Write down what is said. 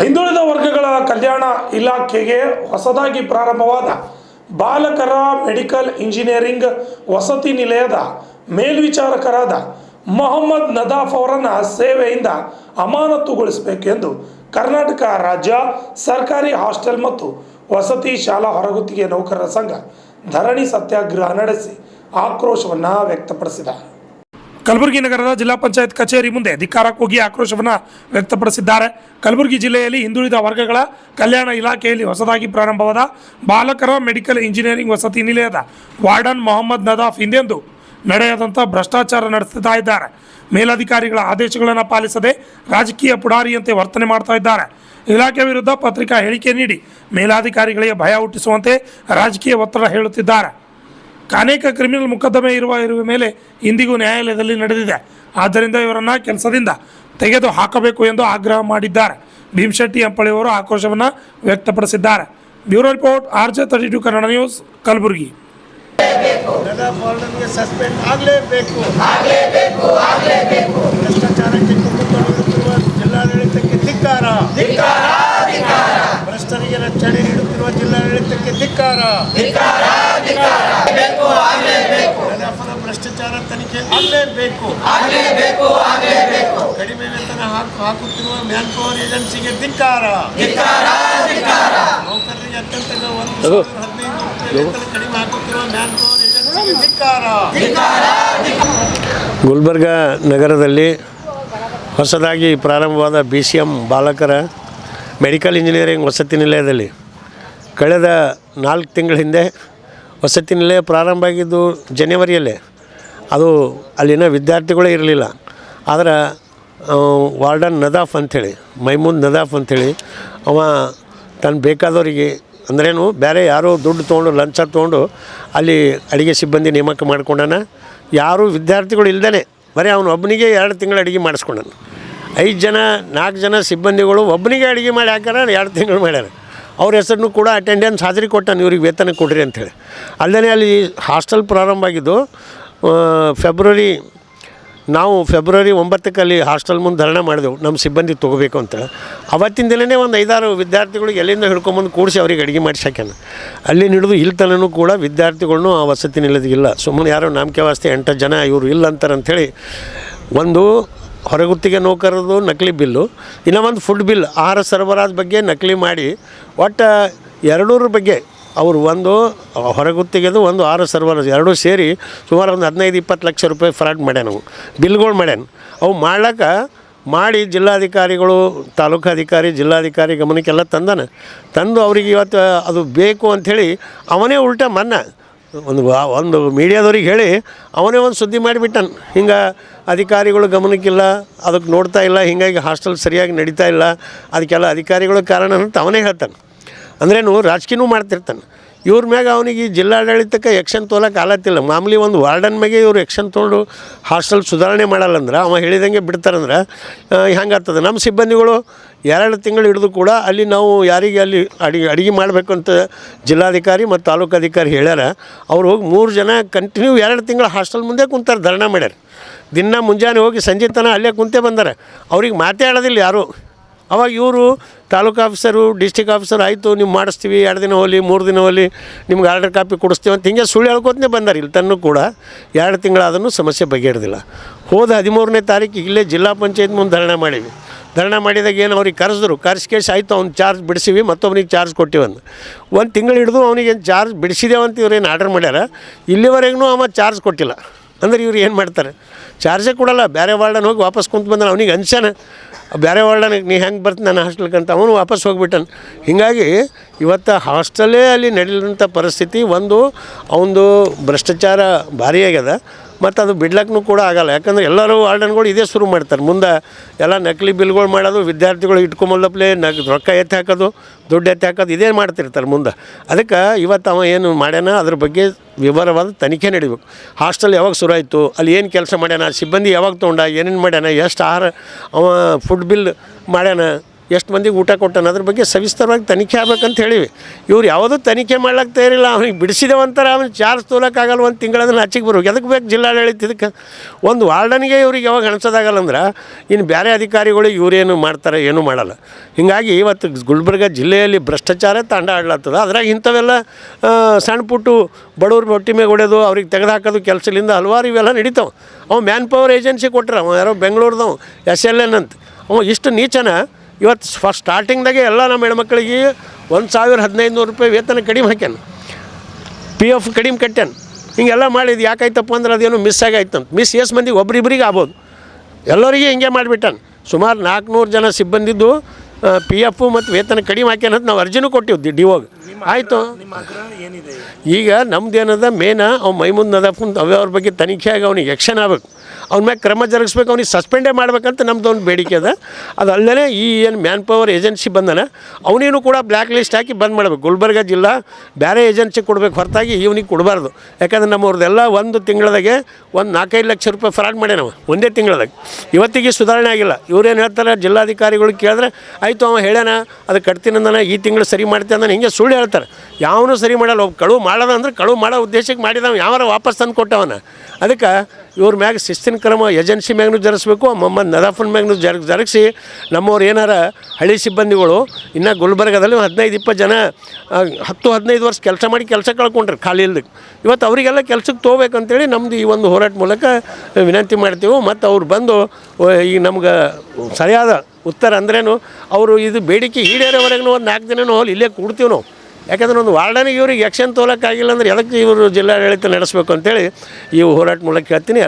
ಹಿಂದುಳಿದ ವರ್ಗಗಳ ಕಲ್ಯಾಣ ಇಲಾಖೆಗೆ ಹೊಸದಾಗಿ ಪ್ರಾರಂಭವಾದ ಬಾಲಕರ ಮೆಡಿಕಲ್ ಇಂಜಿನಿಯರಿಂಗ್ ವಸತಿ ನಿಲಯದ ಮೇಲ್ವಿಚಾರಕರಾದ ಮೊಹಮ್ಮದ್ ನದಾಫ್ ಅವರನ್ನು ಸೇವೆಯಿಂದ ಅಮಾನತುಗೊಳಿಸಬೇಕೆಂದು ಕರ್ನಾಟಕ ರಾಜ್ಯ ಸರ್ಕಾರಿ ಹಾಸ್ಟೆಲ್ ಮತ್ತು ವಸತಿ ಶಾಲಾ ಹೊರಗುತ್ತಿಗೆ ನೌಕರರ ಸಂಘ ಧರಣಿ ಸತ್ಯಾಗ್ರಹ ನಡೆಸಿ ಆಕ್ರೋಶವನ್ನು ವ್ಯಕ್ತಪಡಿಸಿದೆ. ಕಲಬುರಗಿ ನಗರದ ಜಿಲ್ಲಾ ಪಂಚಾಯತ್ ಕಚೇರಿ ಮುಂದೆ ಧಿಕ್ಕಾರಕ್ಕೆ ಹೋಗಿ ಆಕ್ರೋಶವನ್ನು ವ್ಯಕ್ತಪಡಿಸಿದ್ದಾರೆ. ಕಲಬುರಗಿ ಜಿಲ್ಲೆಯಲ್ಲಿ ಹಿಂದುಳಿದ ವರ್ಗಗಳ ಕಲ್ಯಾಣ ಇಲಾಖೆಯಲ್ಲಿ ಹೊಸದಾಗಿ ಪ್ರಾರಂಭವಾದ ಬಾಲಕರ ಮೆಡಿಕಲ್ ಇಂಜಿನಿಯರಿಂಗ್ ವಸತಿ ನಿಲಯದ ವಾರ್ಡನ್ ಮೊಹಮ್ಮದ್ ನದಾಫ್ ಹಿಂದೆಂದು ನಡೆಯದಂಥ ಭ್ರಷ್ಟಾಚಾರ ನಡೆಸ್ತಾ ಇದ್ದಾರೆ. ಮೇಲಧಿಕಾರಿಗಳ ಆದೇಶಗಳನ್ನು ಪಾಲಿಸದೆ ರಾಜಕೀಯ ಪುಡಾರಿಯಂತೆ ವರ್ತನೆ ಮಾಡ್ತಾ ಇದ್ದಾರೆ. ಇಲಾಖೆ ವಿರುದ್ಧ ಪತ್ರಿಕಾ ಹೇಳಿಕೆ ನೀಡಿ ಮೇಲಾಧಿಕಾರಿಗಳಿಗೆ ಭಯ ಹುಟ್ಟಿಸುವಂತೆ ರಾಜಕೀಯ ಒತ್ತಡ ಹೇಳುತ್ತಿದ್ದಾರೆ. ಅನೇಕ ಕ್ರಿಮಿನಲ್ ಮೊಕದ್ದಮೆ ಇರುವ ಮೇಲೆ ಇಂದಿಗೂ ನ್ಯಾಯಾಲಯದಲ್ಲಿ ನಡೆದಿದೆ. ಆದ್ದರಿಂದ ಇವರನ್ನು ಕೆಲಸದಿಂದ ತೆಗೆದು ಹಾಕಬೇಕು ಎಂದು ಆಗ್ರಹ ಮಾಡಿದ್ದಾರೆ. ಭೀಮಶೆಟ್ಟಿ ಅಂಪಳಿಯವರು ಆಕ್ರೋಶವನ್ನು ವ್ಯಕ್ತಪಡಿಸಿದ್ದಾರೆ. Bureau report RJ32 Kannada news, Kalaburagi. Suspend ಆಗಲೇಬೇಕು. ಭ್ರಷ್ಟಾಚಾರಕ್ಕೆ ಕುಮ್ಮುತ್ತಿರುವ ಜಿಲ್ಲಾಡಳಿತಕ್ಕೆ ಧಿಕ್ಕಾರ. ಭ್ರಷ್ಟರಿಗೆ ರಕ್ಷಣೆ ನೀಡುತ್ತಿರುವ ಜಿಲ್ಲಾಡಳಿತಕ್ಕೆ ಧಿಕ್ಕಾರ. ಭ್ರಷ್ಟಾಚಾರ ತನಿಖೆ ಆಗಲೇಬೇಕು. ಕಡಿಮೆ ವೇತನ ಹಾಕುತ್ತಿರುವ ಮ್ಯಾನ್ ಪವರ್ ಏಜೆನ್ಸಿಗೆ ಧಿಕ್ಕಾರ. ನೌಕರರಿಗೆ ಅತ್ಯಂತ 1,1500 ವೇತನ ಕಡಿಮೆ ಹಾಕುತ್ತಿರುವ ಮ್ಯಾನ್ ಪವರ್ ಏಜೆನ್ಸಿಗೆ ಧಿಕ್ಕಾರ. ಗುಲ್ಬರ್ಗ ನಗರದಲ್ಲಿ ಹೊಸದಾಗಿ ಪ್ರಾರಂಭವಾದ BCM ಬಾಲಕರ ಮೆಡಿಕಲ್ ಇಂಜಿನಿಯರಿಂಗ್ ವಸತಿ ನಿಲಯದಲ್ಲಿ ಕಳೆದ 4 ತಿಂಗಳ ಹಿಂದೆ ವಸತಿ ನಿಲಯ ಪ್ರಾರಂಭ ಆಗಿದ್ದು ಜನವರಿಯಲ್ಲೇ. ಅದು ಅಲ್ಲಿನ ವಿದ್ಯಾರ್ಥಿಗಳೇ ಇರಲಿಲ್ಲ. ಆದರೆ ವಾರ್ಡನ್ ನದಾಫ್ ಅಂಥೇಳಿ, ಮೈಮೂದ್ ನದಾಫ್ ಅಂಥೇಳಿ, ಅವ ತನ್ನ ಬೇಕಾದವರಿಗೆ ಅಂದ್ರೇನು ಬೇರೆ ಯಾರೋ ದುಡ್ಡು ತೊಗೊಂಡು ಲಂಚ ತೊಗೊಂಡು ಅಲ್ಲಿ ಅಡುಗೆ ಸಿಬ್ಬಂದಿ ನೇಮಕ ಮಾಡ್ಕೊಂಡಾನ. ಯಾರೂ ವಿದ್ಯಾರ್ಥಿಗಳು ಇಲ್ದೇ ಬರೀ ಅವನು ಒಬ್ಬನಿಗೆ 2 ತಿಂಗಳು ಅಡುಗೆ ಮಾಡಿಸ್ಕೊಂಡಾನ. 5 ಜನ 4 ಜನ ಸಿಬ್ಬಂದಿಗಳು ಒಬ್ಬನಿಗೆ ಅಡುಗೆ ಮಾಡಿ ಹಾಕ್ಯಾರ, 2 ತಿಂಗಳು ಮಾಡ್ಯಾರ. ಅವ್ರ ಹೆಸರನ್ನು ಕೂಡ ಅಟೆಂಡೆನ್ಸ್ ಹಾಜರಿ ಕೊಟ್ಟಾನ, ಇವ್ರಿಗೆ ವೇತನ ಕೊಡ್ರಿ ಅಂಥೇಳಿ. ಅಲ್ಲದೇ ಅಲ್ಲಿ ಹಾಸ್ಟೆಲ್ ಪ್ರಾರಂಭ ಆಗಿದ್ದು ಫೆಬ್ರವರಿ 9ಕ್ಕೆ ಅಲ್ಲಿ ಹಾಸ್ಟೆಲ್ ಮುಂದೆ ಧರಣಿ ಮಾಡಿದೆವು, ನಮ್ಮ ಸಿಬ್ಬಂದಿ ತೊಗೋಬೇಕು ಅಂತ. ಅವತ್ತಿನ ದಿನವೇ ಒಂದು 5-6 ವಿದ್ಯಾರ್ಥಿಗಳಿಗೆ ಎಲ್ಲಿಂದ ಹಿಡ್ಕೊಂಬಂದು ಕೂಡಿಸಿ ಅವ್ರಿಗೆ ಅಡುಗೆ ಮಾಡಿಸಿ ಹಾಕ್ಯಾನ. ಅಲ್ಲಿ ಹಿಡಿದು ಇಲ್ಲಿ ತನೂ ಕೂಡ ವಿದ್ಯಾರ್ಥಿಗಳನ್ನೂ ಆ ವಸತಿ ನಿಲ್ಲದಿಲ್ಲ. ಸುಮ್ಮನೆ ಯಾರೋ ನಾಮಕೆ ವಾಸ್ತೆ 8 ಜನ ಇವರು ಇಲ್ಲ ಅಂತಾರಂಥೇಳಿ ಒಂದು ಹೊರಗುತ್ತಿಗೆ ನೌಕರದು ನಕಲಿ ಬಿಲ್ಲು, ಇನ್ನೂ ಒಂದು ಫುಡ್ ಬಿಲ್, ಆಹಾರ ಸರಬರಾಜು ಬಗ್ಗೆ ನಕಲಿ ಮಾಡಿ ಒಟ್ಟು 200 ಬಗ್ಗೆ ಅವರು ಒಂದು ಹೊರಗುತ್ತಿಗೆದು ಒಂದು ಆಹಾರ ಸರಬರಾಜು ಎರಡೂ ಸೇರಿ ಸುಮಾರು ಒಂದು 15-20 ಲಕ್ಷ ರೂಪಾಯಿ ಫ್ರಾಡ್ ಮಾಡ್ಯಾನ. ನಾವು ಬಿಲ್ಗಳು ಮಾಡ್ಯಾನ. ಅವು ಮಾಡಿ ಜಿಲ್ಲಾಧಿಕಾರಿಗಳು, ತಾಲೂಕಾಧಿಕಾರಿ, ಜಿಲ್ಲಾಧಿಕಾರಿ ಗಮನಕ್ಕೆಲ್ಲ ತಂದು ಅವ್ರಿಗೆ ಇವತ್ತು ಅದು ಬೇಕು ಅಂಥೇಳಿ ಅವನೇ ಉಲ್ಟಾ ಒಂದು ಮೀಡಿಯಾದವ್ರಿಗೆ ಹೇಳಿ ಅವನೇ ಒಂದು ಸುದ್ದಿ ಮಾಡಿಬಿಟ್ಟಾನ. ಹಿಂಗೆ ಅಧಿಕಾರಿಗಳು ಗಮನಕ್ಕಿಲ್ಲ, ಅದಕ್ಕೆ ನೋಡ್ತಾ ಇಲ್ಲ, ಹೀಗಾಗಿ ಹಾಸ್ಟೆಲ್ ಸರಿಯಾಗಿ ನಡೀತಾ ಇಲ್ಲ, ಅದಕ್ಕೆಲ್ಲ ಅಧಿಕಾರಿಗಳು ಕಾರಣ ಅಂತ ಅವನೇ ಹೇಳ್ತಾನೆ. ಅಂದ್ರೇನು ರಾಜಕೀಯನೂ ಮಾಡ್ತಿರ್ತಾನೆ. ಇವ್ರ ಮ್ಯಾಗ ಅವನಿಗೆ ಜಿಲ್ಲಾಡಳಿತಕ್ಕೆ ಎಕ್ಷನ್ ತೊಗೊಳಕ್ಕೆ ಆಲತ್ತಿಲ್ಲ. ಮಾಮೂಲಿ ಒಂದು ವಾರ್ಡನ್ ಮ್ಯಾಗೆ ಇವ್ರು ಎಕ್ಷನ್ ತೊಗೊಂಡು ಹಾಸ್ಟೆಲ್ ಸುಧಾರಣೆ ಮಾಡಲ್ಲಂದ್ರೆ, ಅವ ಹೇಳಿದಂಗೆ ಬಿಡ್ತಾರಂದ್ರೆ ಹೆಂಗಾಗ್ತದೆ? ನಮ್ಮ ಸಿಬ್ಬಂದಿಗಳು 2 ತಿಂಗಳು ಹಿಡಿದು ಕೂಡ ಅಲ್ಲಿ ನಾವು ಯಾರಿಗೆ ಅಲ್ಲಿ ಅಡುಗೆ ಮಾಡಬೇಕು ಅಂತ ಜಿಲ್ಲಾಧಿಕಾರಿ ಮತ್ತು ತಾಲೂಕಾಧಿಕಾರಿ ಹೇಳ್ಯಾರ. ಅವ್ರು ಹೋಗಿ 3 ಜನ ಕಂಟಿನ್ಯೂ 2 ತಿಂಗಳು ಹಾಸ್ಟೆಲ್ ಮುಂದೆ ಕುಂತಾರೆ, ಧರಣಿ ಮಾಡ್ಯಾರ. ದಿನ ಮುಂಜಾನೆ ಹೋಗಿ ಸಂಜೆ ತನಕ ಅಲ್ಲೇ ಕುಂತೆ ಬಂದಾರೆ. ಅವ್ರಿಗೆ ಮಾತೇ ಆಡೋದಿಲ್ಲ ಯಾರು. ಅವಾಗ ಇವರು ತಾಲೂಕು ಆಫೀಸರು, ಡಿಸ್ಟಿಕ್ ಆಫೀಸರ್, ಆಯಿತು ನೀವು ಮಾಡಿಸ್ತೀವಿ, 2 ದಿನ ಹೋಗಲಿ 3 ದಿನ ಹೋಗಲಿ, ನಿಮ್ಗೆ ಆರ್ಡರ್ ಕಾಪಿ ಕೊಡಿಸ್ತೀವಿ ಅಂತ ಹಿಂಗೆ ಸುಳ್ಳು ಹೇಳ್ಕೊತನೇ ಬಂದಾರೆ. ಇಲ್ಲಿ ತನೂ ಕೂಡ 2 ತಿಂಗಳಾದ್ರೂ ಸಮಸ್ಯೆ ಬಗೆಹರಿದಿಲ್ಲ. ಹೋದ 13ನೇ ತಾರೀಕಿಗೆ ಇಲ್ಲೇ ಜಿಲ್ಲಾ ಪಂಚಾಯತ್ ಮುಂದೆ ಧರಣಿ ಮಾಡೀವಿ. ಧರಣಿ ಮಾಡಿದಾಗ ಏನು ಅವ್ರಿಗೆ ಕರೆಸಿ ಆಯಿತು, ಅವ್ನು ಚಾರ್ಜ್ ಬಿಡಿಸಿವಿ, ಮತ್ತೊಬ್ಬನಿಗೆ ಚಾರ್ಜ್ ಕೊಟ್ಟಿವಂದು 1 ತಿಂಗಳು ಹಿಡಿದು ಅವನಿಗೆ ಚಾರ್ಜ್ ಬಿಡಿಸಿದೇವಂತ ಇವ್ರೇನು ಆರ್ಡರ್ ಮಾಡ್ಯಾರ. ಇಲ್ಲಿವರೆಗೂ ಅವ ಚಾರ್ಜ್ ಕೊಟ್ಟಿಲ್ಲ. ಅಂದ್ರೆ ಇವ್ರು ಏನು ಮಾಡ್ತಾರೆ? ಚಾರ್ಜೇ ಕೊಡಲ್ಲ. ಬೇರೆ ವಾರ್ಡನ್ ಹೋಗಿ ವಾಪಸ್ ಕುಂತು ಬಂದಾನೆ. ಅವನಿಗೆ ಅನ್ಸಾನ ಬೇರೆ ವಾರ್ಡನಿಗೆ ನೀ ಹೆಂಗೆ ಬರ್ತೀನಿ ನಾನು ಹಾಸ್ಟೆಲ್ಗಂತ, ಅವನು ವಾಪಸ್ ಹೋಗ್ಬಿಟ್ಟಾನೆ. ಹೀಗಾಗಿ ಇವತ್ತು ಹಾಸ್ಟೆಲ್ಲೇ ಅಲ್ಲಿ ನಡೀಲಿರಂಥ ಪರಿಸ್ಥಿತಿ. ಅವನದು ಭ್ರಷ್ಟಾಚಾರ ಭಾರಿ ಆಗ್ಯದ. ಮತ್ತು ಅದು ಬಿಡ್ಲಕ್ಕೂ ಕೂಡ ಆಗಲ್ಲ. ಯಾಕಂದ್ರೆ ಎಲ್ಲರೂ ವಾರ್ಡನ್ಗಳು ಇದೇ ಶುರು ಮಾಡ್ತಾರೆ. ಮುಂದೆ ಎಲ್ಲ ನಕಲಿ ಬಿಲ್ಗಳು ಮಾಡೋದು, ವಿದ್ಯಾರ್ಥಿಗಳು ಇಟ್ಕೊಂಬಲ್ಲಪ್ಲೆ ರೊಕ್ಕ ಎತ್ತಿ ಹಾಕೋದು, ದುಡ್ಡು ಎತ್ತಿ ಹಾಕೋದು, ಇದೇ ಮಾಡ್ತಿರ್ತಾರೆ ಮುಂದೆ. ಅದಕ್ಕೆ ಇವತ್ತು ಅವ ಏನು ಮಾಡ್ಯಾನ ಅದ್ರ ಬಗ್ಗೆ ವಿವರವಾದ ತನಿಖೆ ನಡಿಬೇಕು. ಹಾಸ್ಟೆಲ್ ಯಾವಾಗ ಶುರು ಆಯಿತು, ಅಲ್ಲಿ ಏನು ಕೆಲಸ ಮಾಡ್ಯಾನ, ಸಿಬ್ಬಂದಿ ಯಾವಾಗ ತೊಗೊಂಡ, ಏನೇನು ಮಾಡ್ಯಾನ, ಎಷ್ಟು ಆಹಾರ ಅವ ಫುಡ್ ಬಿಲ್ ಮಾಡ್ಯಾನ, ಎಷ್ಟು ಮಂದಿಗೆ ಊಟ ಕೊಟ್ಟಾನ ಅದ್ರ ಬಗ್ಗೆ ಸವಿಸ್ತರವಾಗಿ ತನಿಖೆ ಆಗ್ಬೇಕಂತ ಹೇಳಿವಿ. ಇವ್ರು ಯಾವುದೂ ತನಿಖೆ ಮಾಡ್ಲಿಕ್ಕೆ ತಯಾರಿಲ್ಲ. ಅವ್ನಿಗೆ ಬಿಡಿಸಿದೇವಂತಾರೆ, ಅವ್ನಿಗೆ ಚಾರ್ಜ್ ತೋಲಕ್ಕಾಗಲ್ಲ, ಒಂದು ತಿಂಗಳದನ್ನ ಆಚೆಗೆ ಬರ್ಬೇಕು. ಎದಕ್ಕೆ ಬೇಕು ಜಿಲ್ಲಾಡಳಿತ ಇದಕ್ಕೆ? ಒಂದು ವಾರ್ಡನ್ಗೆ ಇವ್ರಿಗೆ ಯಾವಾಗ ಅನ್ಸೋದಾಗಲ್ಲ ಅಂದ್ರೆ ಇನ್ನು ಬೇರೆ ಅಧಿಕಾರಿಗಳು ಇವರೇನು ಮಾಡ್ತಾರೆ, ಏನೂ ಮಾಡಲ್ಲ. ಹೀಗಾಗಿ ಇವತ್ತು ಗುಲ್ಬರ್ಗ ಜಿಲ್ಲೆಯಲ್ಲಿ ಭ್ರಷ್ಟಾಚಾರ ತಾಂಡ ಆಡ್ಲತ್ತದ. ಅದ್ರಾಗ ಇಂಥವೆಲ್ಲ ಸಣ್ಣ ಪುಟ್ಟು ಬಡವ್ರ ಹೊಟ್ಟಿ ಮೇಲೆ ಹೊಡೆಯೋದು, ಅವ್ರಿಗೆ ತೆಗೆದುಹಾಕೋದು ಕೆಲಸದಿಂದ ಹಲವಾರು ಇವೆಲ್ಲ ನಡೀತಾವೆ. ಅವ ಮ್ಯಾನ್ ಪವರ್ ಏಜೆನ್ಸಿ ಕೊಟ್ಟರೆ ಅವ ಯಾರೋ ಬೆಂಗಳೂರ್ದವ SLN ಅಂತ ಅವ ಇಷ್ಟು ನೀಚನ ಇವತ್ತು ಫಸ್ಟ್ ಸ್ಟಾರ್ಟಿಂಗ್ದಾಗೆ ಎಲ್ಲ ನಮ್ಮ ಹೆಣ್ಮಕ್ಳಿಗೆ 1,1500 ರೂಪಾಯಿ ವೇತನ ಕಡಿಮೆ ಹಾಕ್ಯಾನ, PF ಕಡಿಮೆ ಕಟ್ಟ್ಯಾನ. ಹಿಂಗೆಲ್ಲ ಮಾಡಿದ್ದು ಯಾಕಾಯ್ತಪ್ಪ ಅಂದ್ರೆ ಅದೇನು ಮಿಸ್ ಆಗೈತಂತ. ಮಿಸ್ ಎಷ್ಟು ಮಂದಿಗೆ ಒಬ್ರಿಬ್ರಿಗೆ ಆಗ್ಬೋದು, ಎಲ್ಲರಿಗೆ ಹಿಂಗೆ ಮಾಡಿಬಿಟ್ಟಾನ. ಸುಮಾರು 400 ಜನ ಸಿಬ್ಬಂದಿದ್ದು PF ಮತ್ತು ವೇತನ ಕಡಿಮೆ ಹಾಕ್ಯಾನಂತ ನಾವು ಅರ್ಜಿನೂ ಕೊಟ್ಟಿವಿ DOಗೆ. ಆಯಿತು, ಈಗ ನಮ್ದೇನದ ಮೇನ ಅವ್ನು ಮೈಮುಂದ್ ನದಾಫ್ ಅವ್ರ ಬಗ್ಗೆ ತನಿಖೆ ಆಗಿ ಅವ್ನಿಗೆ ಆ್ಯಕ್ಷನ್ ಆಗ್ಬೇಕು, ಅವ್ನ ಮ್ಯಾಗೆ ಕ್ರಮ ಜರುಗಿಸ್ಬೇಕು, ಅವ್ನಿಗೆ ಸಸ್ಪೆಂಡೇ ಮಾಡ್ಬೇಕಂತ ನಮ್ದು ಒಂದು ಬೇಡಿಕೆ ಅದ. ಅದು ಅಲ್ಲದೆ ಈ ಏನು ಮ್ಯಾನ್ ಪವರ್ ಏಜೆನ್ಸಿ ಬಂದನ ಅವನೇನು ಕೂಡ ಬ್ಲ್ಯಾಕ್ ಲಿಸ್ಟ್ ಹಾಕಿ ಬಂದ್ ಮಾಡಬೇಕು. ಗುಲ್ಬರ್ಗ ಜಿಲ್ಲಾ ಬೇರೆ ಏಜೆನ್ಸಿ ಕೊಡಬೇಕು, ಹೊರತಾಗಿ ಇವನಿಗೆ ಕೊಡಬಾರ್ದು. ಯಾಕಂದ್ರೆ ನಮ್ಮವ್ರದ್ದೆಲ್ಲ ಒಂದು ತಿಂಗಳದಾಗೆ ಒಂದು 4-5 ಲಕ್ಷ ರೂಪಾಯಿ ಫ್ರಾಡ್ ಮಾಡ್ಯಾನ ಒಂದೇ ತಿಂಗಳದಾಗ. ಇವತ್ತಿಗೆ ಸುಧಾರಣೆ ಆಗಿಲ್ಲ. ಇವ್ರೇನು ಹೇಳ್ತಾರೆ, ಜಿಲ್ಲಾಧಿಕಾರಿಗಳು ಕೇಳಿದ್ರೆ ಆಯಿತು ಅವ ಹೇಳ್ಯಾನ ಅದು ಕಟ್ತೀನಂದನ, ಈ ತಿಂಗಳು ಸರಿ ಮಾಡ್ತೀನಿ ಅಂದ್ರೆ ಹಿಂಗೆ ಸುಳ್ಳು ಹೇಳ್ತಾರೆ. ಯಾವನು ಸರಿ ಮಾಡಲ್ಲ. ಒಬ್ಬ ಕಳುವು ಮಾಡೋದ ಅಂದ್ರೆ ಕಳುವು ಮಾಡೋ ಉದ್ದೇಶಕ್ಕೆ ಮಾಡಿದವ ಯಾವಾರ ವಾಪಸ್ ತಂದು ಕೊಟ್ಟವನ. ಅದಕ್ಕೆ ಇವ್ರ ಮ್ಯಾಗ ಶಿಸ್ತಿನ ಕ್ರಮ ಏಜೆನ್ಸಿ ಮ್ಯಾಗೂ ಜರುಗಿಸ್ಬೇಕು, ಮೊಹಮ್ಮದ್ ನದಾಫನ್ ಮ್ಯಾಗೂ ಜರುಗಿಸಿ ನಮ್ಮವ್ರು ಏನಾರ ಹಳ್ಳಿ ಸಿಬ್ಬಂದಿಗಳು ಇನ್ನು ಗುಲ್ಬರ್ಗದಲ್ಲಿ 15-20 ಜನ 10-15 ವರ್ಷ ಕೆಲಸ ಮಾಡಿ ಕೆಲಸ ಕಳ್ಕೊಂಡ್ರೆ ಖಾಲಿ ಇಲ್ದಕ್ಕೆ. ಇವತ್ತು ಅವರಿಗೆಲ್ಲ ಕೆಲ್ಸಕ್ಕೆ ತೊಗೋಬೇಕಂತೇಳಿ ನಮ್ಮದು ಈ ಒಂದು ಹೋರಾಟ ಮೂಲಕ ವಿನಂತಿ ಮಾಡ್ತೀವಿ. ಮತ್ತು ಅವ್ರು ಬಂದು ಈಗ ನಮ್ಗೆ ಸರಿಯಾದ ಉತ್ತರ ಅಂದ್ರೇನು ಅವರು ಇದು ಬೇಡಿಕೆ ಈಡೇರೋವರೆಗೂ ಒಂದು 4 ದಿನನೂ ಹೋಗಿ ಇಲ್ಲೇ ಕೂಡ್ತೀವಿ ನಾವು. ಯಾಕಂದ್ರೆ ಒಂದು ವಾರ್ಡನಿಗೆ ಇವ್ರಿಗೆ ಆ್ಯಕ್ಷನ್ ತೊಗೊಳಕ್ಕಾಗಿಲ್ಲ ಅಂದ್ರೆ ಎದಕ್ಕೆ ಇವರು ಜಿಲ್ಲಾಡಳಿತ ನಡೆಸಬೇಕು ಅಂತೇಳಿ ಈ ಹೋರಾಟ ಮೂಲಕ ಹೇಳ್ತೀನಿ.